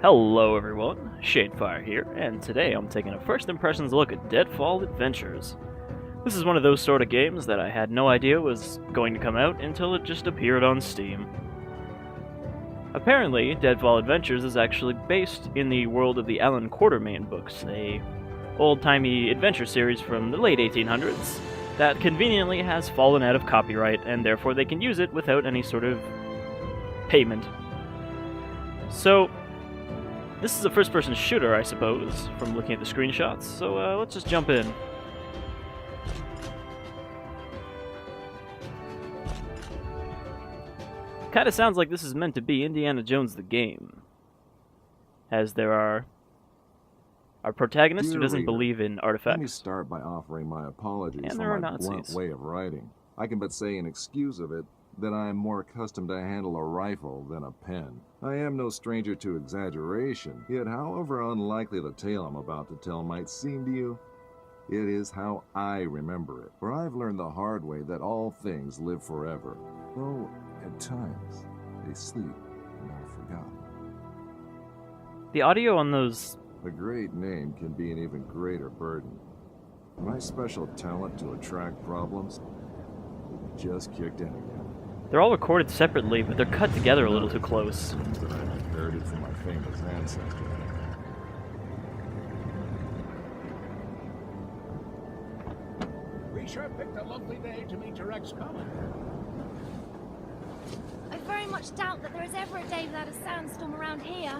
Hello everyone, Shadefire here, and today I'm taking a first impressions look at Deadfall Adventures. This is one of those sort of games that I had no idea was going to come out until it just appeared on Steam. Apparently, Deadfall Adventures is actually based in the world of the Alan Quatermain books, a old-timey adventure series from the late 1800s that conveniently has fallen out of copyright, and therefore they can use it without any sort of payment. So, this is a first-person shooter, I suppose, from looking at the screenshots, so let's just jump in. Kinda sounds like this is meant to be Indiana Jones the game, as there are our protagonist who doesn't believe in artifacts. Let me start by offering my apologies And for there are my Nazis. blunt way of writing. I can but say in excuse of it that I am more accustomed to handle a rifle than a pen. I am no stranger to exaggeration, yet however unlikely the tale I'm about to tell might seem to you, it is how I remember it. For I've learned the hard way that all things live forever, though at times they sleep and are forgotten. The audio on those... A great name can be an even greater burden. My special talent to attract problems just kicked in again. They're all recorded separately, but they're cut together a little too close. That I inherited from my famous ancestor. We sure picked a lovely day to meet your ex-common. I very much doubt that there is ever a day without a sandstorm around here.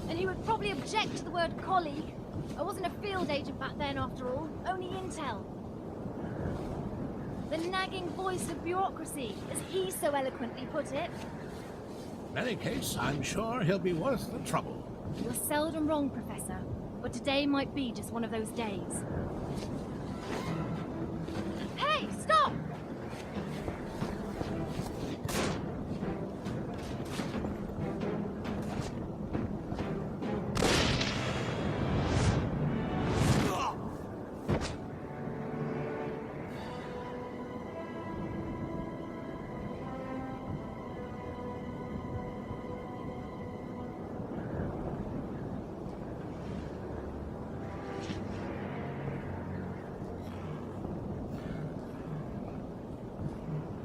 And he would probably object to the word colleague. I wasn't a field agent back then, after all. Only intel. The nagging voice of bureaucracy, as he so eloquently put it. In any case, I'm sure he'll be worth the trouble. You're seldom wrong, Professor. But today might be just one of those days. Hey, stop!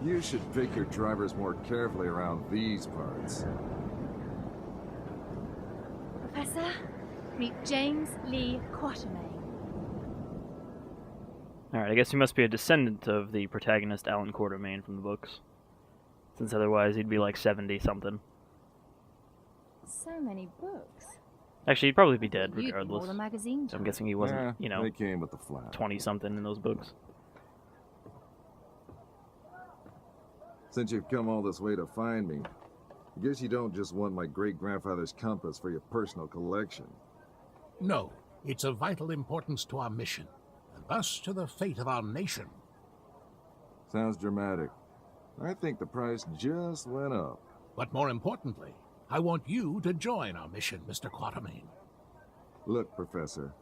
You should pick your drivers more carefully around these parts. Professor, meet James Lee Quatermain. Alright, I guess he must be a descendant of the protagonist Alan Quatermain from the books. Since otherwise he'd be like 70-something. So many books. Actually, he'd probably be dead You'd be more regardless. the magazine So I'm type. guessing he wasn't, you know, They came with the flat. 20-something in those books. Since you've come all this way to find me, I guess you don't just want my great-grandfather's compass for your personal collection. No, it's of vital importance to our mission, and thus to the fate of our nation. Sounds dramatic. I think the price just went up. But more importantly, I want you to join our mission, Mr. Quatermain. Look, Professor,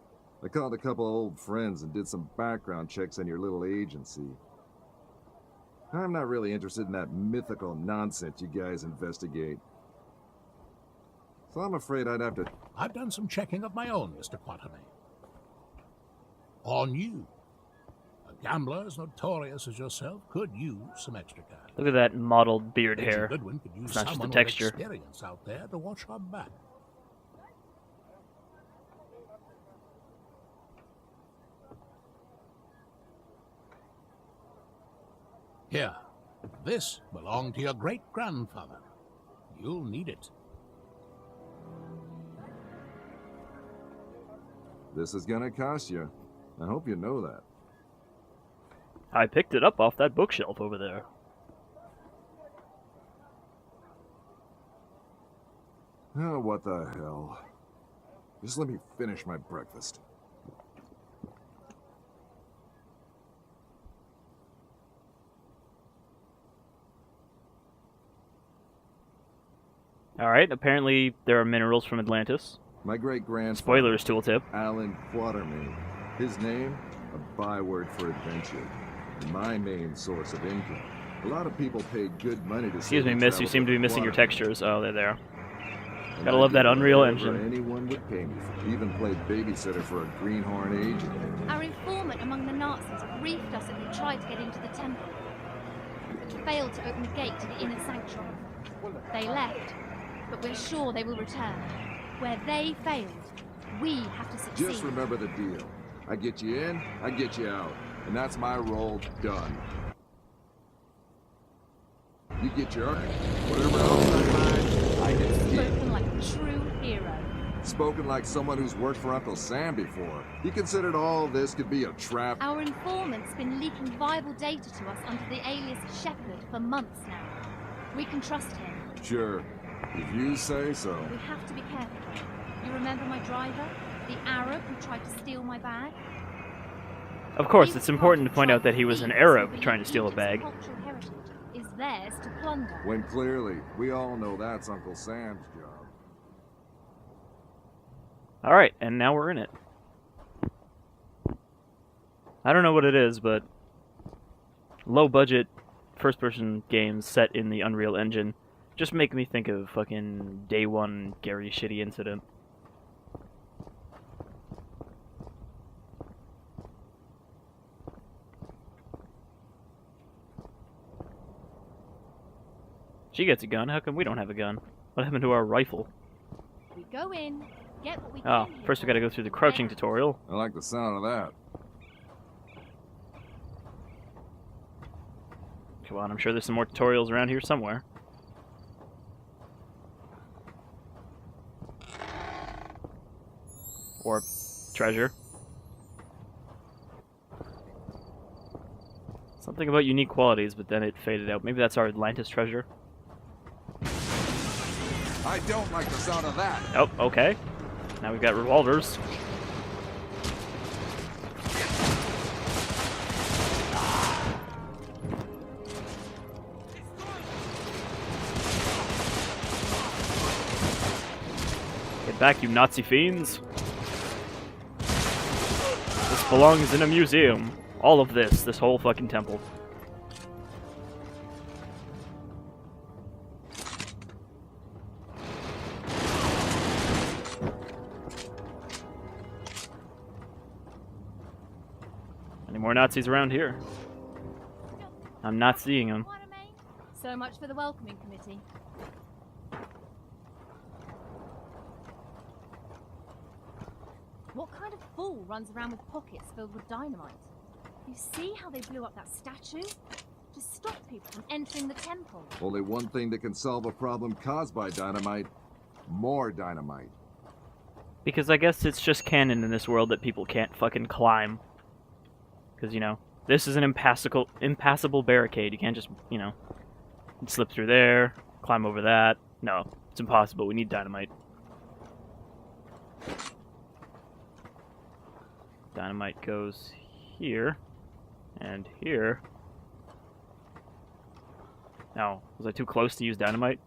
I called a couple of old friends and did some background checks on your little agency. I'm not really interested in that mythical nonsense you guys investigate. So I'm afraid I'd have to... I've done some checking of my own, Mr. Quatermain. On you. A gambler as notorious as yourself could use some extra cash. Look at that mottled beard Agent hair. Goodwin could use It's not just the someone with texture. experience out there to watch our back. Here, this belonged to your great-grandfather. You'll need it. This is gonna cost you. I hope you know that. I picked it up off that bookshelf over there. Oh, what the hell. Just let me finish my breakfast. Alright, apparently there are minerals from Atlantis. My great-grandfather... Spoilers, tooltip. Alan Quatermain. His name, a byword for adventure. My main source of income. A lot of people paid good money to Excuse me, miss, you seem to be missing your textures. Oh, they're there. And Gotta I'd love do that Unreal whatever Engine. anyone would pay me for. Even played babysitter for a greenhorn agent. Our informant among the Nazis briefed us that we tried to get into the temple, but failed to open the gate to the inner sanctuary. They left, but we're sure they will return. Where they failed, we have to succeed. Just remember the deal. I get you in, I get you out. And that's my role done. You get your whatever else I find, I get to keep. Spoken like a true hero. Spoken like someone who's worked for Uncle Sam before. He considered all this could be a trap. Our informant's been leaking viable data to us under the alias Shepherd for months now. We can trust him. Sure, if you say so. We have to be careful. You remember my driver? The Arab who tried to steal my bag? Of course, it's important to point out that he was an Arab trying to steal a bag. Cultural heritage is theirs to plunder. When clearly, we all know that's Uncle Sam's job. Alright, and now we're in it. I don't know what it is, but low-budget first-person games set in the Unreal Engine just make me think of fucking Day 1 Gary Shitty Incident. She gets a gun. How come we don't have a gun? What happened to our rifle? We go in, get what we Oh, came here first we for, gotta go through the crouching then tutorial. I like the sound of that. Come on, I'm sure there's some more tutorials around here somewhere. Or treasure. Something about unique qualities, but then it faded out. Maybe that's our Atlantis treasure. I don't like the sound of that. Oh, okay. Now we've got revolvers. Get back, you Nazi fiends. This belongs in a museum. All of this whole fucking temple. Any more Nazis around here? I'm not seeing them. So much for the welcoming committee. What kind of fool runs around with pockets filled with dynamite? You see how they blew up that statue? To stop people from entering the temple. Only one thing that can solve a problem caused by dynamite. More dynamite. Because I guess it's just canon in this world that people can't fucking climb. Because, you know, this is an impassable barricade. You can't just, you know, slip through there, climb over that. No, it's impossible. We need dynamite. Dynamite goes here and here. Now, was I too close to use dynamite?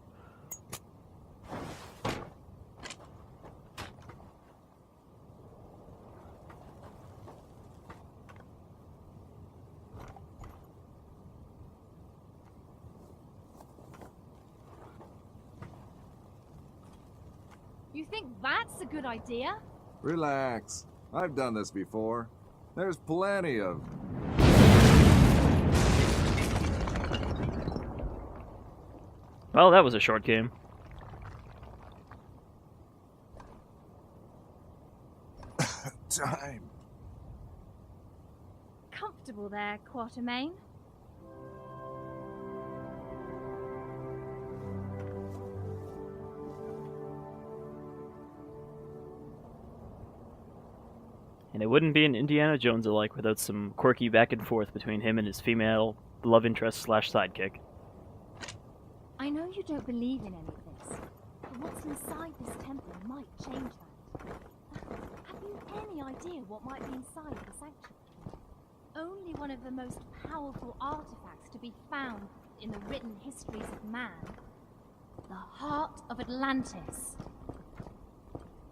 You think that's a good idea? Relax. I've done this before. There's plenty of... Well, that was a short game. time. Comfortable there, Quatermain? And it wouldn't be an Indiana Jones alike without some quirky back and forth between him and his female love interest / sidekick. I know you don't believe in any of this, but what's inside this temple might change that. Have you any idea what might be inside the sanctuary? Only one of the most powerful artifacts to be found in the written histories of man. The heart of Atlantis.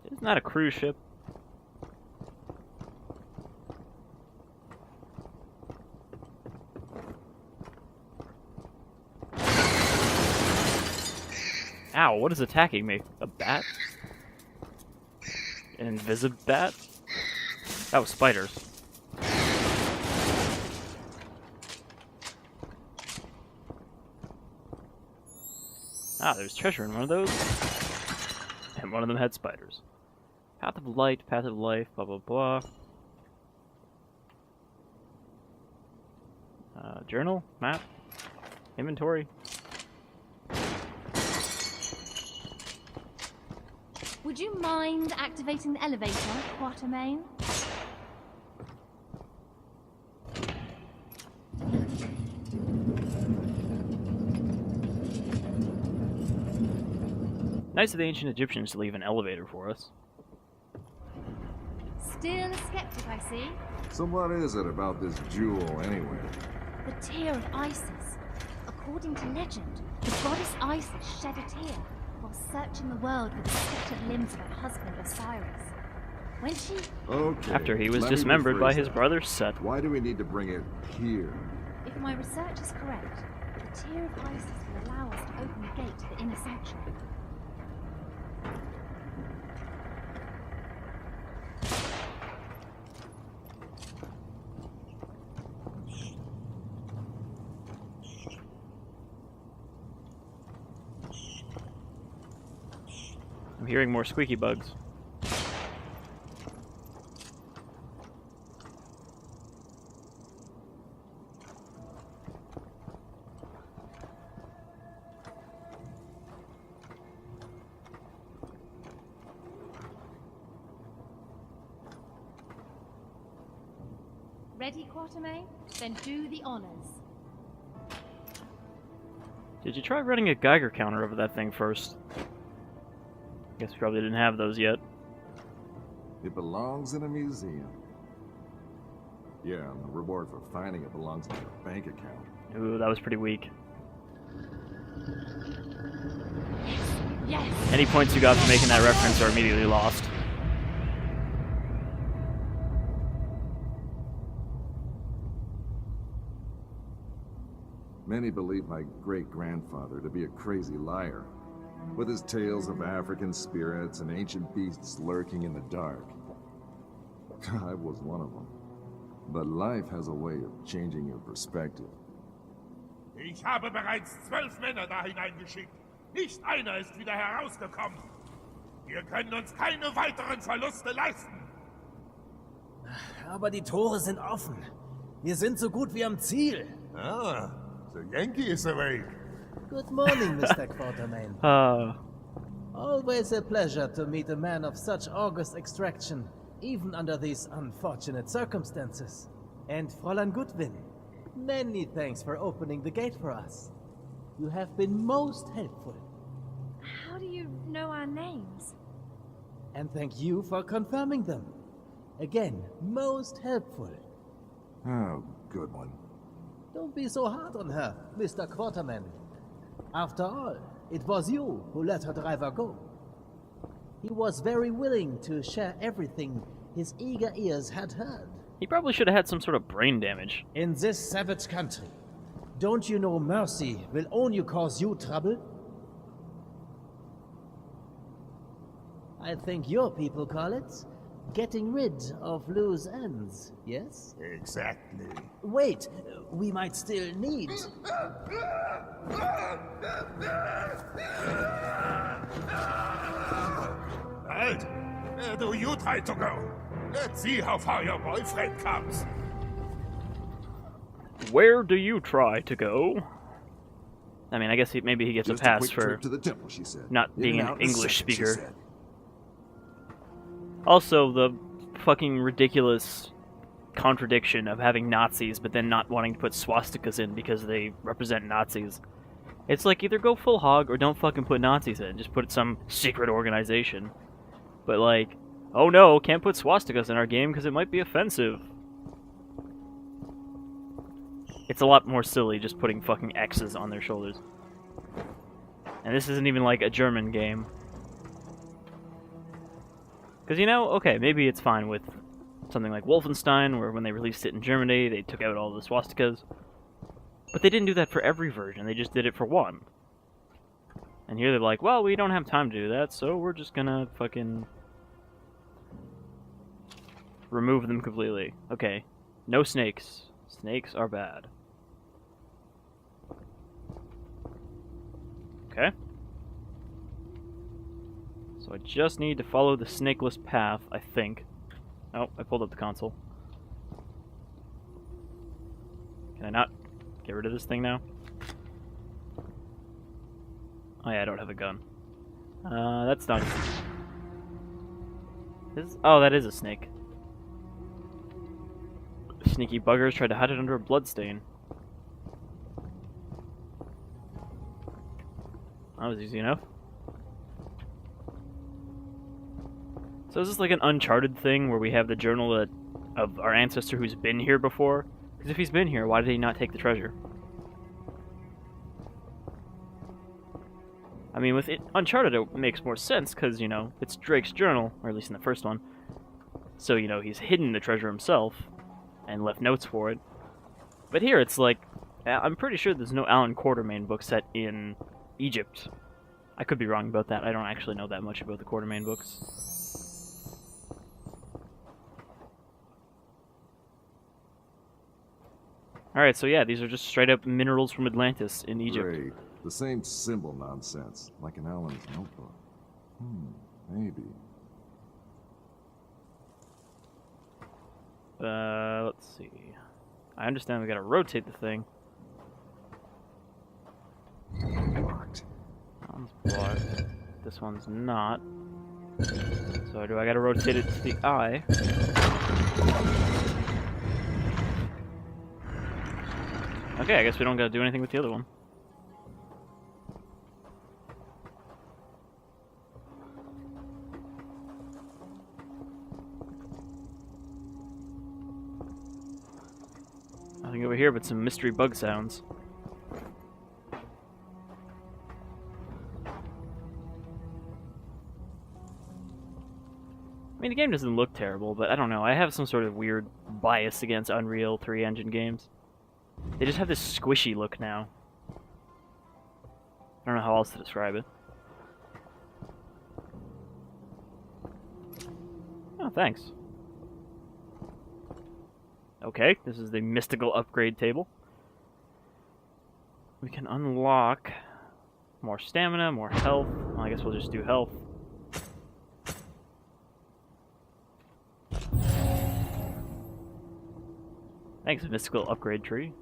Isn't that a cruise ship? Ow, what is attacking me? A bat? An invisibat? That was spiders. Ah, there's treasure in one of those. And one of them had spiders. Path of light, path of life, blah blah blah. Journal? Map? Inventory? Would you mind activating the elevator, Quatermain? Nice of the ancient Egyptians to leave an elevator for us. Still a skeptic, I see. So what is it about this jewel, anyway? The tear of Isis. According to legend, the goddess Isis shed a tear while searching the world for the scattered limbs of her husband Osiris. When she... Okay. After he was let me dismembered by rephrase his that. brother Set. Why do we need to bring it here? If my research is correct, the tear of Isis will allow us to open the gate to the inner sanctuary. I'm hearing more squeaky bugs. Ready, Quatermain? Then do the honors. Did you try running a Geiger counter over that thing first? Guess we probably didn't have those yet. It belongs in a museum. Yeah, and the reward for finding it belongs in your bank account. Ooh, that was pretty weak. Yes! Any points you got for making that reference are immediately lost. Many believe my great-grandfather to be a crazy liar, with his tales of African spirits and ancient beasts lurking in the dark. I was one of them. But life has a way of changing your perspective. Ich habe bereits 12 Männer da hineingeschickt. Nicht einer ist wieder herausgekommen. Wir können uns keine weiteren Verluste leisten. Aber die Tore sind offen. Wir sind so gut wie am Ziel. Ah, the Yankee is awake. Good morning, Mr. Quatermain. Always a pleasure to meet a man of such august extraction, even under these unfortunate circumstances. And Fräulein Goodwin, many thanks for opening the gate for us. You have been most helpful. How do you know our names? And thank you for confirming them. Again, most helpful. Oh, good one. Don't be so hard on her, Mr. Quatermain. After all, it was you who let her driver go. He was very willing to share everything his eager ears had heard. He probably should have had some sort of brain damage. In this savage country, don't you know mercy will only cause you trouble? I think your people call it getting rid of loose ends, yes? Exactly. Wait, we might still need... Halt! Where do you try to go? Let's see how far your boyfriend comes. Where do you try to go? I mean, I guess maybe he gets Just a pass quick for trip to the temple, she said. not In being and an out in a English second, she speaker. said. Also, the fucking ridiculous contradiction of having Nazis but then not wanting to put swastikas in because they represent Nazis. It's like, either go full hog or don't fucking put Nazis in. Just put some secret organization. But like, oh no, can't put swastikas in our game because it might be offensive. It's a lot more silly just putting fucking X's on their shoulders. And this isn't even like a German game. Because, you know, okay, maybe it's fine with something like Wolfenstein, where when they released it in Germany, they took out all the swastikas. But they didn't do that for every version, they just did it for one. And here they're like, well, we don't have time to do that, so we're just gonna fucking remove them completely. Okay. No snakes. Snakes are bad. Okay. So I just need to follow the snakeless path, I think. Oh, I pulled up the console. Can I not get rid of this thing now? Oh yeah, I don't have a gun. That's not... Oh, that is a snake. Sneaky buggers tried to hide it under a bloodstain. That was easy enough. So is this like an Uncharted thing where we have the journal of our ancestor who's been here before? Because if he's been here, why did he not take the treasure? I mean, with Uncharted, it makes more sense because, you know, it's Drake's journal, or at least in the first one. So, you know, he's hidden the treasure himself and left notes for it. But here, it's like, I'm pretty sure there's no Alan Quatermain book set in Egypt. I could be wrong about that. I don't actually know that much about the Quatermain books. Alright, so yeah, these are just straight up minerals from Atlantis in Egypt. Great. The same symbol nonsense, like in Alan's notebook. Maybe. Let's see. I understand we gotta rotate the thing. Locked. That one's blocked. This one's not. So do I gotta rotate it to the eye? Okay, I guess we don't gotta do anything with the other one. Nothing over here but some mystery bug sounds. I mean, the game doesn't look terrible, but I don't know. I have some sort of weird bias against Unreal 3 engine games. They just have this squishy look now. I don't know how else to describe it. Oh, thanks. Okay, this is the mystical upgrade table. We can unlock more stamina, more health. Well, I guess we'll just do health. Thanks, mystical upgrade tree.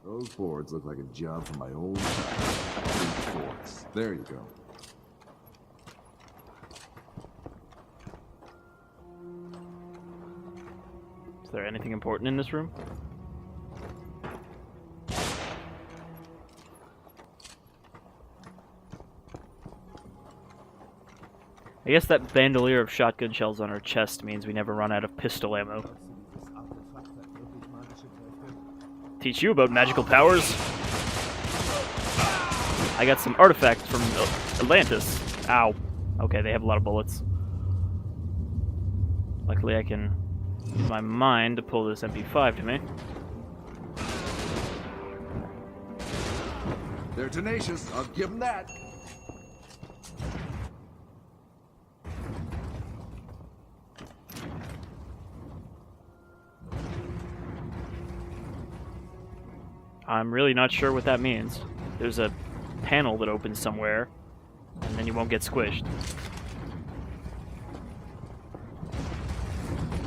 Those boards look like a job from my old force. There you go. Is there anything important in this room? I guess that bandolier of shotgun shells on our chest means we never run out of pistol ammo. Teach you about magical powers? I got some artifacts from Atlantis. Ow. Okay, they have a lot of bullets. Luckily I can use my mind to pull this MP5 to me. They're tenacious, I'll give them that. I'm really not sure what that means. There's a panel that opens somewhere, and then you won't get squished.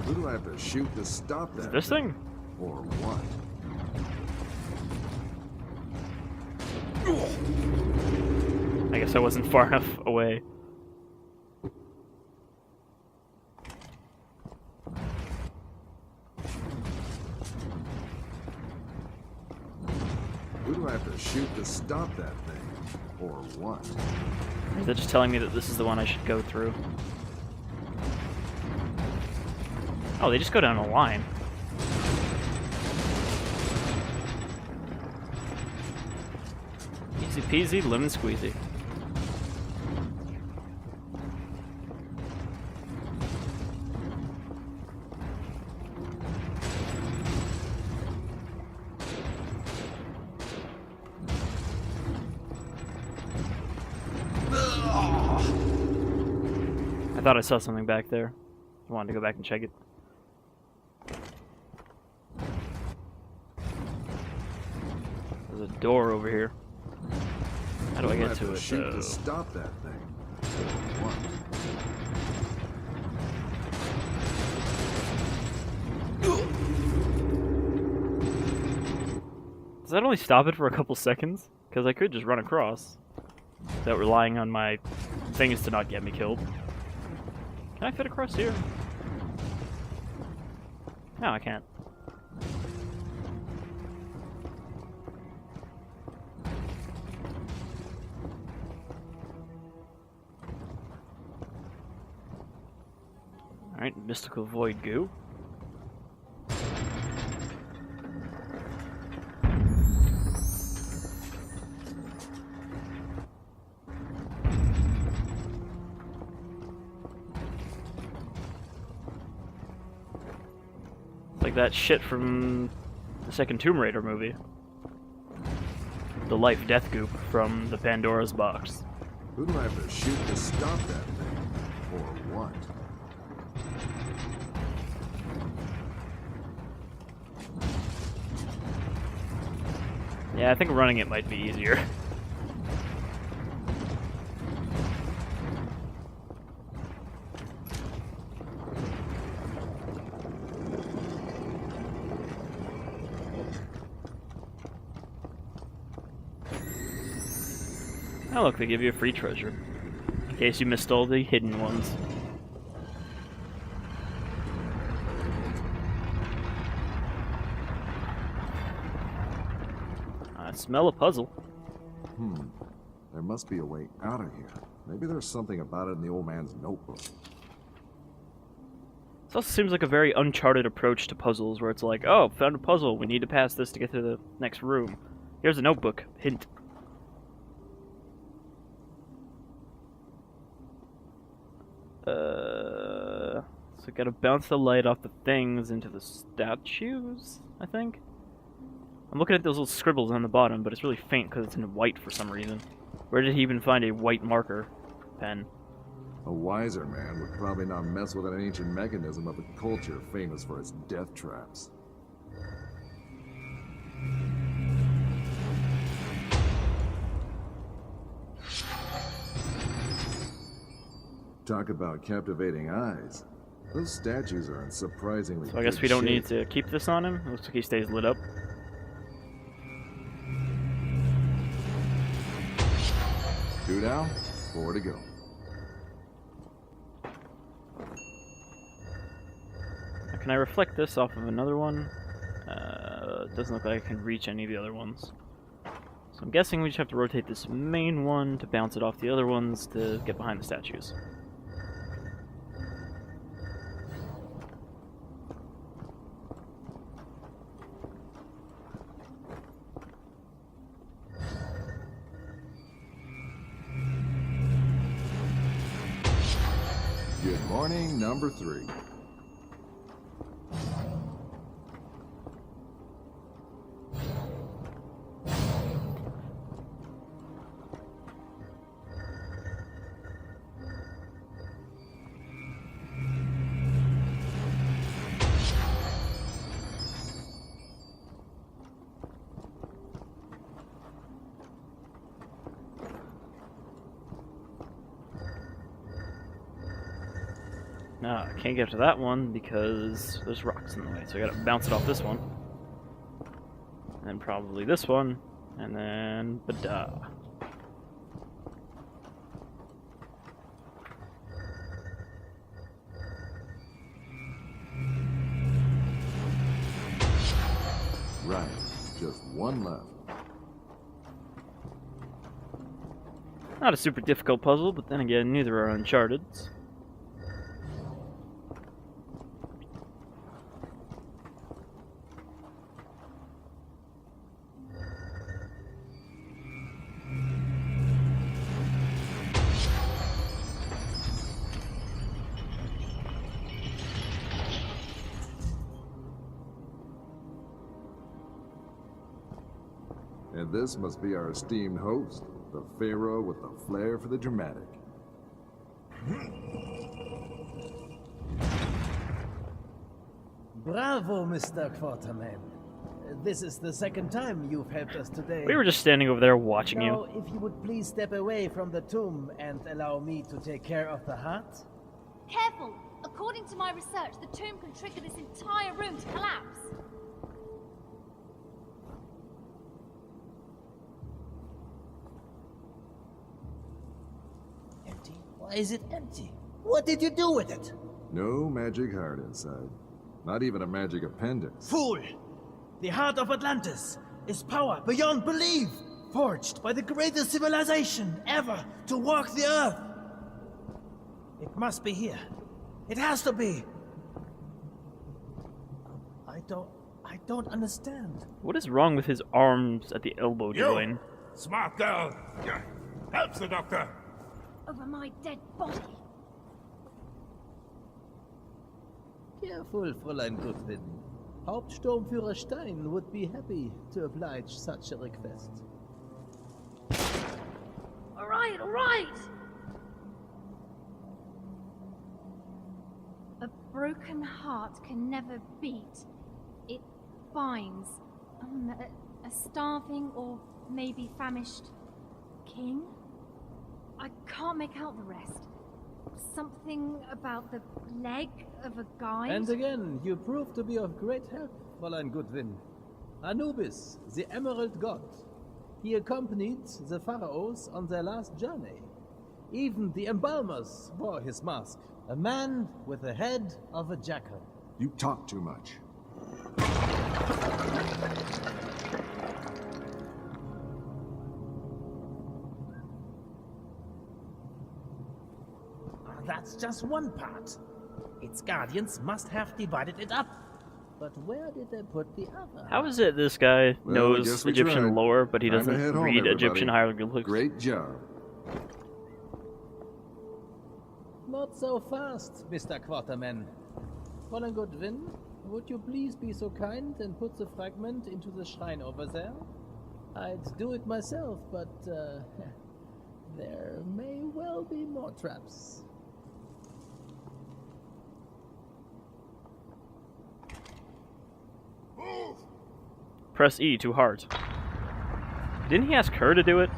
Who do I have to shoot to stop that? Is it this thing? Or what? I guess I wasn't far enough away. Who do I have to shoot to stop that thing? Or what? Is it just telling me that this is the one I should go through? Oh, they just go down a line. Easy peasy, lemon squeezy. thought I saw something back there. I wanted to go back and check it. There's a door over here. How do I get to it? Shoot to stop that thing. What? Does that only stop it for a couple seconds? Because I could just run across without relying on my things to not get me killed. Can I fit across here? No, I can't. Alright, mystical void goo. Like that shit from the second Tomb Raider movie. The life death goop from the Pandora's box. Who do I have to shoot to stop that thing? Or what? Yeah, I think running it might be easier. Oh look, they give you a free treasure. In case you missed all the hidden ones. I smell a puzzle. There must be a way out of here. Maybe there's something about it in the old man's notebook. This also seems like a very Uncharted approach to puzzles, where it's like, oh, found a puzzle, we need to pass this to get to the next room. Here's a notebook. Hint. So gotta bounce the light off the things into the statues, I think? I'm looking at those little scribbles on the bottom, but it's really faint because it's in white for some reason. Where did he even find a white marker pen? A wiser man would probably not mess with an ancient mechanism of a culture famous for its death traps. Talk about captivating eyes. Those statues are in surprisingly So I guess good we don't shape. need to keep this on him. Looks like he stays lit up. 2 down, 4 to go. Now, can I reflect this off of another one? It doesn't look like I can reach any of the other ones. So I'm guessing we just have to rotate this main one to bounce it off the other ones to get behind the statues. Good morning, number 3. No, I can't get to that one because there's rocks in the way, so I gotta bounce it off this one. And then probably this one, and then bada. Right, just one left. Not a super difficult puzzle, but then again, neither are Uncharted. And this must be our esteemed host, the Pharaoh with the flair for the dramatic. Bravo, Mr. Quartermain. This is the second time you've helped us today. We were just standing over there watching Now, you. if you would please step away from the tomb and allow me to take care of the heart. Careful! According to my research, the tomb can trigger this entire room to collapse. Empty? Why is it empty? What did you do with it? No magic heart inside. Not even a magic appendix. Fool! The heart of Atlantis is power beyond belief, forged by the greatest civilization ever to walk the earth. It must be here. It has to be. I don't understand. What is wrong with his arms at the elbow You! joint? Smart girl! Yeah. Help the doctor! Over my dead body. Careful, Fräulein Goodwin. Hauptsturmführer Stein would be happy to oblige such a request. All right, all right. A broken heart can never beat. It binds. A starving or maybe famished king? I can't make out the rest. Something about the leg of a guide? And again, you prove to be of great help, Fräulein Goodwin. Anubis, the Emerald God. He accompanied the pharaohs on their last journey. Even the embalmers wore his mask. A man with the head of a jackal. You talk too much. That's just one part. Its guardians must have divided it up. But where did they put the other? How is it this guy Well, I knows guess we Egyptian tried. lore, but he Time to doesn't head home, read everybody. Egyptian hieroglyphics? Great job. Not so fast, Mr. Quarterman. Fräulein Goodwin, would you please be so kind and put the fragment into the shrine over there? I'd do it myself, but there may well be more traps. Move! Press E to heart. Didn't he ask her to do it?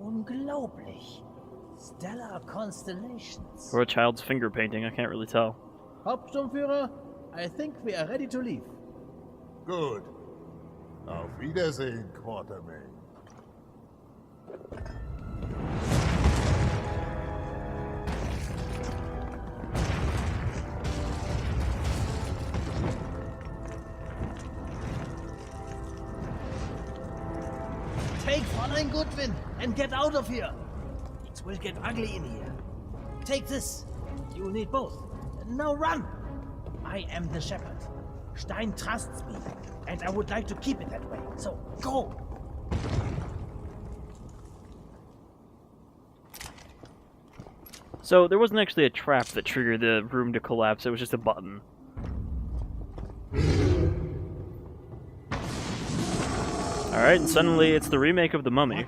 Unglaublich. Stellar constellations. Or a child's finger painting, I can't really tell. Hauptsturmführer, I think we are ready to leave. Gut. Auf Wiedersehen, Quartermain. Take Fräulein Goodwin and get out of here. It will get ugly in here. Take this. You'll need both. Now run. I am the shepherd. Stein trusts me, and I would like to keep it that way. So go. So there wasn't actually a trap that triggered the room to collapse, it was just a button. Alright, and suddenly it's the remake of The Mummy.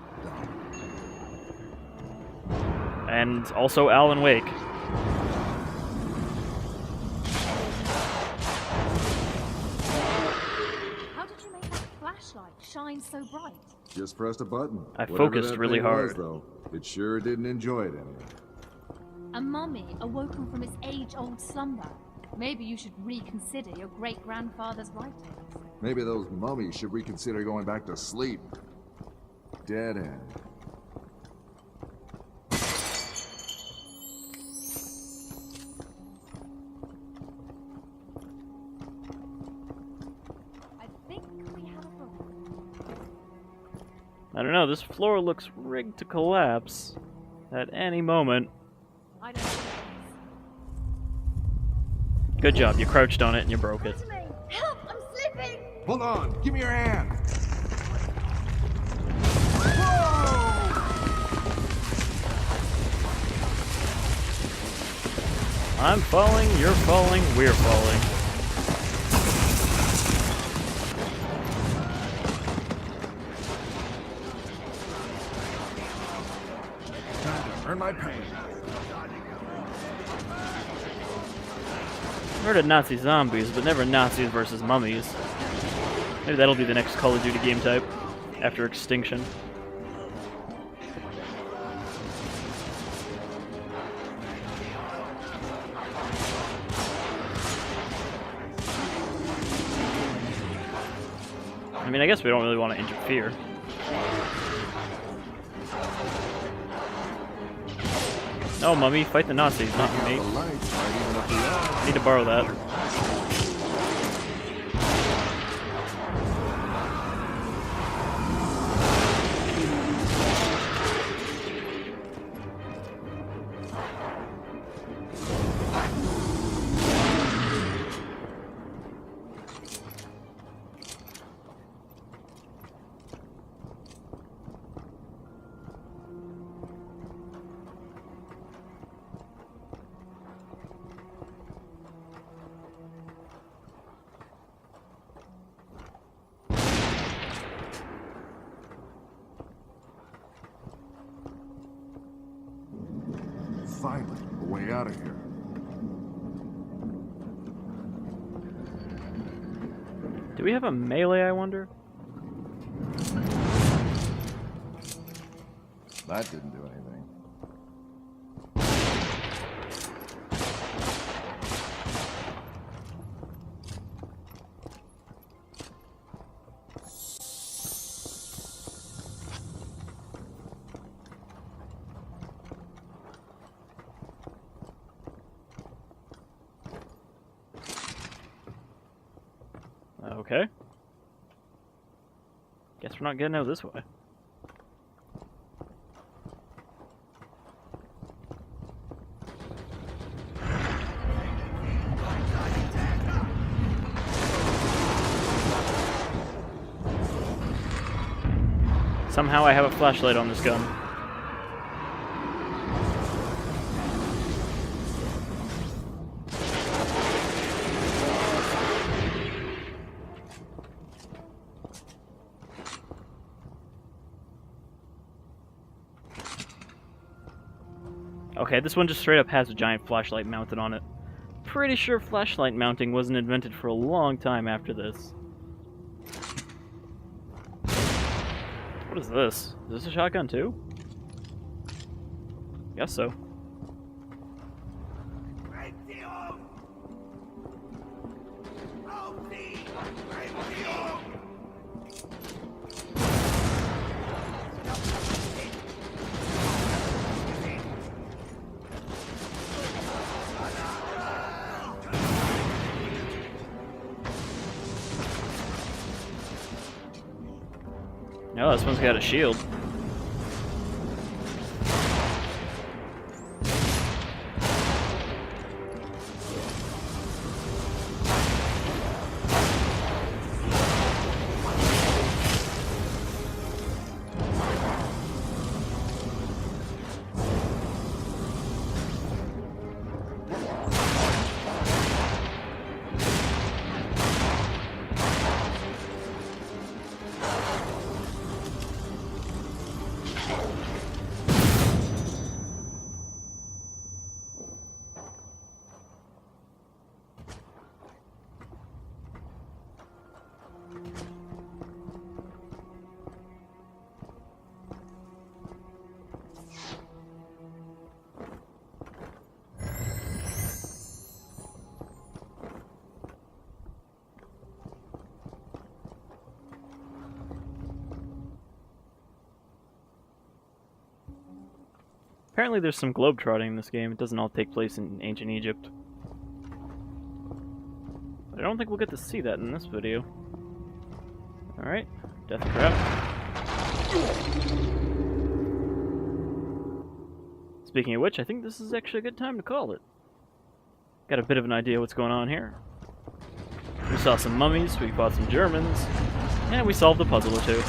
And also Alan Wake. How did you make that flashlight shine so bright? Just pressed a button. I Whatever focused that really thing was, hard. though, it sure didn't enjoy it any. A mummy awoken from its age-old slumber. Maybe you should reconsider your great-grandfather's writings. Maybe those mummies should reconsider going back to sleep. Dead end. I think I don't know, this floor looks rigged to collapse at any moment. I don't know. Good job, you crouched on it and you broke it. Help! I'm slipping! Hold on! Give me your hand! I'm falling, you're falling, we're falling. Time to earn my pain. I've heard of Nazi zombies, but never Nazis versus mummies. Maybe that'll be the next Call of Duty game type, after Extinction. I mean, I guess we don't really want to interfere. No, mummy, fight the Nazis, not me. The lights might even up the odds. Need to borrow that. Finally, a way out of here. Do we have a melee, I wonder? That didn't do anything. Okay. Guess we're not getting out this way. Somehow I have a flashlight on this gun. Okay, this one just straight up has a giant flashlight mounted on it. Pretty sure flashlight mounting wasn't invented for a long time after this. What is this? Is this a shotgun too? Guess so. Oh, this one's got a shield. Apparently there's some globetrotting in this game. It doesn't all take place in ancient Egypt. But I don't think we'll get to see that in this video. Alright, death trap. Speaking of which, I think this is actually a good time to call it. Got a bit of an idea what's going on here. We saw some mummies, we fought some Germans, and we solved a puzzle or two.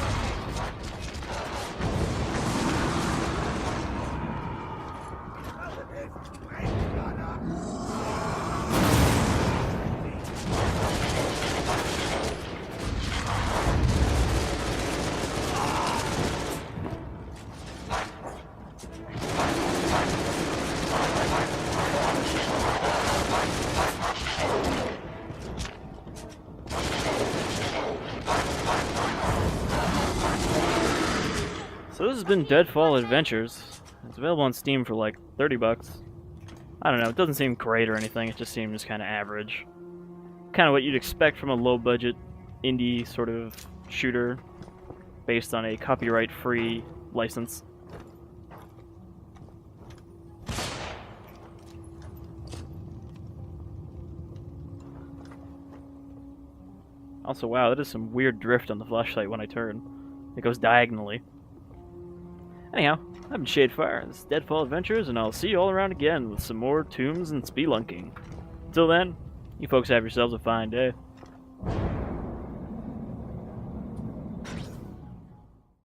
So this has been Deadfall Adventures. It's available on Steam for like 30 bucks. I don't know, it doesn't seem great or anything, it just seems kind of average. Kind of what you'd expect from a low-budget indie sort of shooter based on a copyright-free license. Also, wow, that is some weird drift on the flashlight when I turn. It goes diagonally. Anyhow, I've been Shadefire, this is Deadfall Adventures, and I'll see you all around again with some more tombs and spelunking. Until then, you folks have yourselves a fine day.